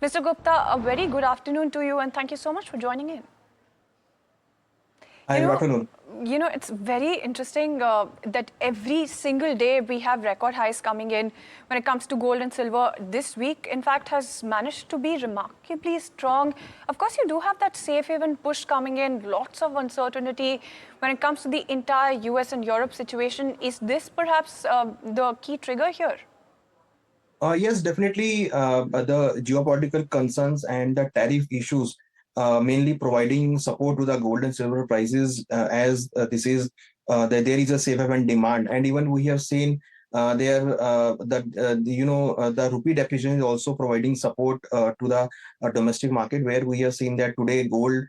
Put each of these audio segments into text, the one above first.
Mr. Gupta, a very good afternoon to you and thank you so much for joining in. Hi, You good know, afternoon. it's very interesting that every single day we have record highs coming in when it comes to gold and silver. This week, in fact, has managed to be remarkably strong. Of course, you do have that safe haven push coming in, lots of uncertainty when it comes to the entire US and Europe situation. Is this perhaps the key trigger here? Yes, definitely. The geopolitical concerns and the tariff issues, mainly providing support to the gold and silver prices, as this is that there is a safe haven demand, and even we have seen there that the rupee depreciation is also providing support to the domestic market, where we have seen that today gold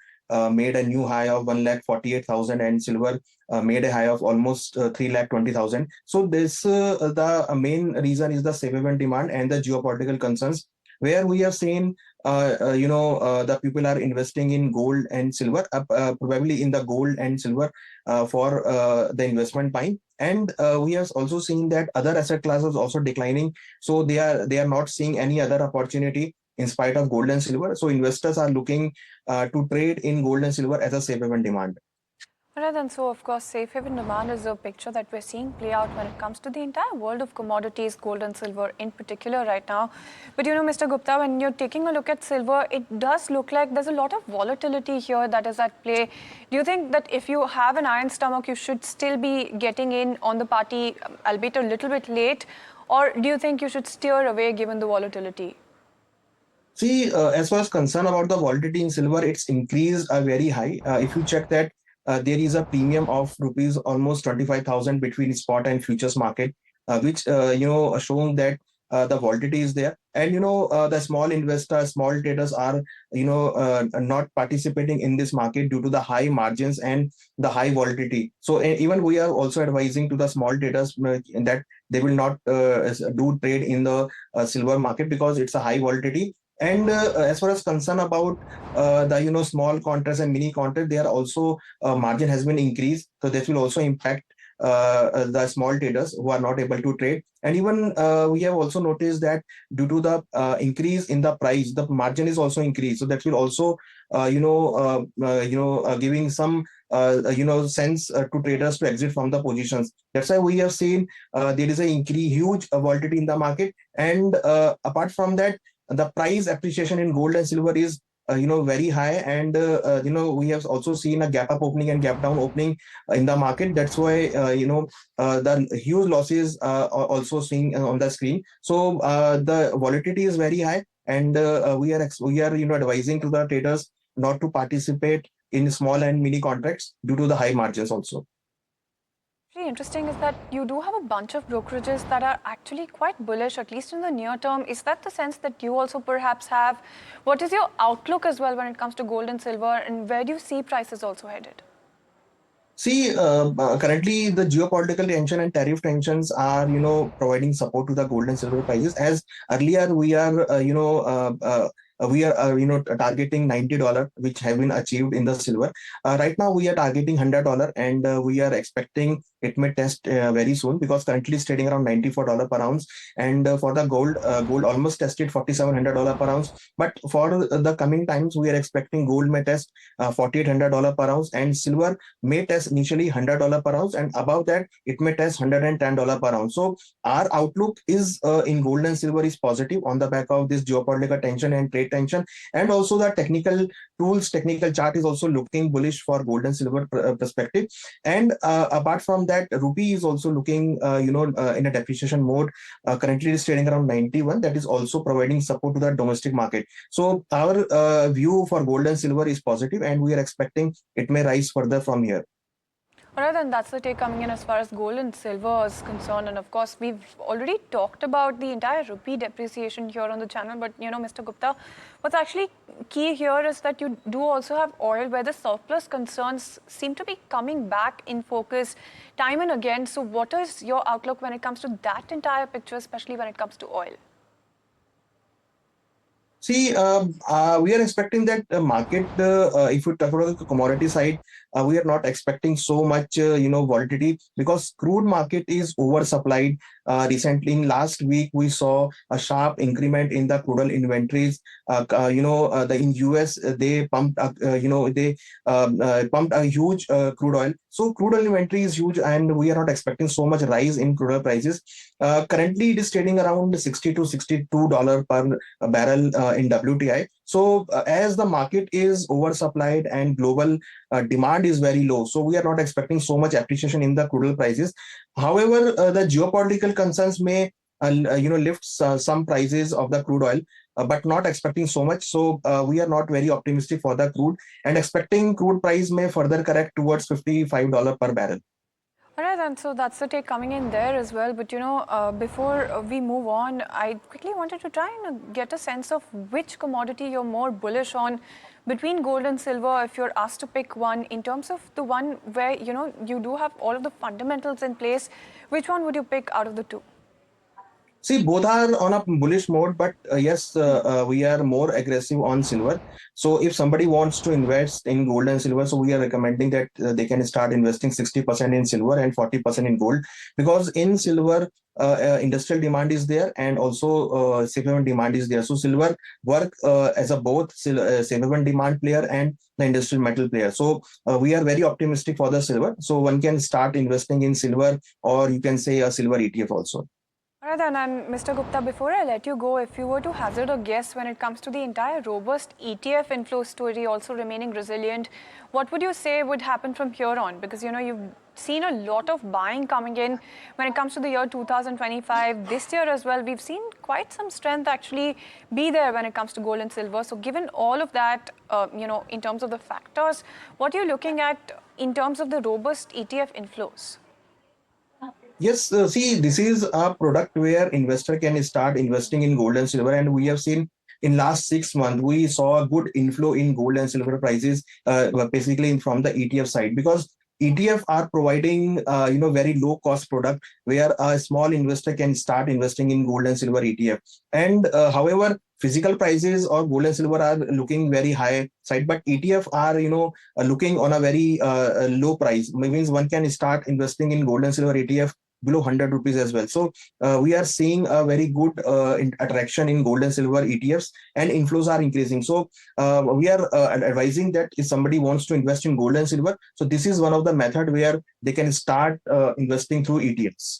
made a new high of 1,48,000 and silver made a high of almost 3,20,000. So this the main reason is the safe haven demand and the geopolitical concerns, where we have seen the people are investing in gold and silver, probably in the gold and silver for the investment time. And we have also seen that other asset classes also declining, so they are not seeing any other opportunity in spite of gold and silver. So investors are looking to trade in gold and silver as a safe haven demand. Right, and so of course, safe haven demand is a picture that we're seeing play out when it comes to the entire world of commodities, gold and silver in particular right now. But Mr. Gupta, when you're taking a look at silver, it does look like there's a lot of volatility here that is at play. Do you think that if you have an iron stomach, you should still be getting in on the party, albeit a little bit late? Or do you think you should steer away given the volatility? See, as far as concern about the volatility in silver, it's increased very high. If you check that, there is a premium of rupees almost 25,000 between spot and futures market, which showing that the volatility is there. And the small investors, small traders are not participating in this market due to the high margins and the high volatility. So even we are also advising to the small traders that they will not do trade in the silver market because it's a high volatility. And as far as concern about the small contracts and mini contracts, they are also margin has been increased, so this will also impact the small traders who are not able to trade. And even we have also noticed that due to the increase in the price, the margin is also increased. So that will also giving some sense to traders to exit from the positions. That's why we have seen there is a huge volatility in the market. And apart from that, the price appreciation in gold and silver is very high. And we have also seen a gap up opening and gap down opening in the market. That's why the huge losses are also seen on the screen. So the volatility is very high, and we are advising to the traders not to participate in small and mini contracts due to the high margins also. Really interesting is that you do have a bunch of brokerages that are actually quite bullish, at least in the near term. Is that the sense that you also perhaps have? What is your outlook as well when it comes to gold and silver, and where do you see prices also headed? See, currently the geopolitical tension and tariff tensions are, providing support to the gold and silver prices. As earlier, we are targeting $90, which have been achieved in the silver. Right now, we are targeting $100, and we are expecting it may test very soon, because currently it's trading around $94 per ounce. And for the gold almost tested $4,700 per ounce. But for the coming times, we are expecting gold may test $4,800 per ounce, and silver may test initially $100 per ounce, and above that it may test $110 per ounce. So our outlook is in gold and silver is positive on the back of this geopolitical tension and trade tension. And also the technical chart is also looking bullish for gold and silver perspective. And apart from that, rupee is also looking in a depreciation mode. Currently it is trading around 91. That is also providing support to the domestic market. So our view for gold and silver is positive, and we are expecting it may rise further from here. All right, then that's the take coming in as far as gold and silver is concerned. And of course, we've already talked about the entire rupee depreciation here on the channel. But, Mr. Gupta, what's actually key here is that you do also have oil, where the surplus concerns seem to be coming back in focus time and again. So what is your outlook when it comes to that entire picture, especially when it comes to oil? See, we are expecting that market, if you talk about the commodity side, we are not expecting so much, volatility, because crude market is oversupplied. Recently, in last week, we saw a sharp increment in the crude oil inventories. In US, they pumped, pumped a huge crude oil. So crude oil inventory is huge, and we are not expecting so much rise in crude oil prices. Currently, it is trading around 60 to $62 per barrel in WTI. So as the market is oversupplied and global demand is very low, so we are not expecting so much appreciation in the crude oil prices. However, the geopolitical concerns may lift some prices of the crude oil, but not expecting so much. So we are not very optimistic for the crude, and expecting crude price may further correct towards $55 per barrel. All right, and so that's the take coming in there as well. But before we move on, I quickly wanted to try and get a sense of which commodity you're more bullish on between gold and silver. If you're asked to pick one, in terms of the one where you do have all of the fundamentals in place, which one would you pick out of the two? See, both are on a bullish mode, but yes, we are more aggressive on silver. So if somebody wants to invest in gold and silver, so we are recommending that they can start investing 60% in silver and 40% in gold, because in silver, industrial demand is there, and also safe haven demand is there. So silver work as a both safe haven demand player and the industrial metal player. So we are very optimistic for the silver. So one can start investing in silver, or you can say a silver ETF also. All right, then, and Mr. Gupta, before I let you go, if you were to hazard a guess when it comes to the entire robust ETF inflow story also remaining resilient, what would you say would happen from here on? Because, you've seen a lot of buying coming in when it comes to the year 2025. This year as well, we've seen quite some strength actually be there when it comes to gold and silver. So given all of that, in terms of the factors, what are you looking at in terms of the robust ETF inflows? Yes, see, this is a product where investor can start investing in gold and silver, and we have seen in last 6 months we saw a good inflow in gold and silver prices, basically from the ETF side, because ETF are providing very low cost product where a small investor can start investing in gold and silver ETF. And however, physical prices of gold and silver are looking very high side, but ETF are looking on a very low price. Means one can start investing in gold and silver ETF below 100 rupees as well. So we are seeing a very good attraction in gold and silver ETFs, and inflows are increasing. So we are advising that if somebody wants to invest in gold and silver, so this is one of the method where they can start investing through ETFs.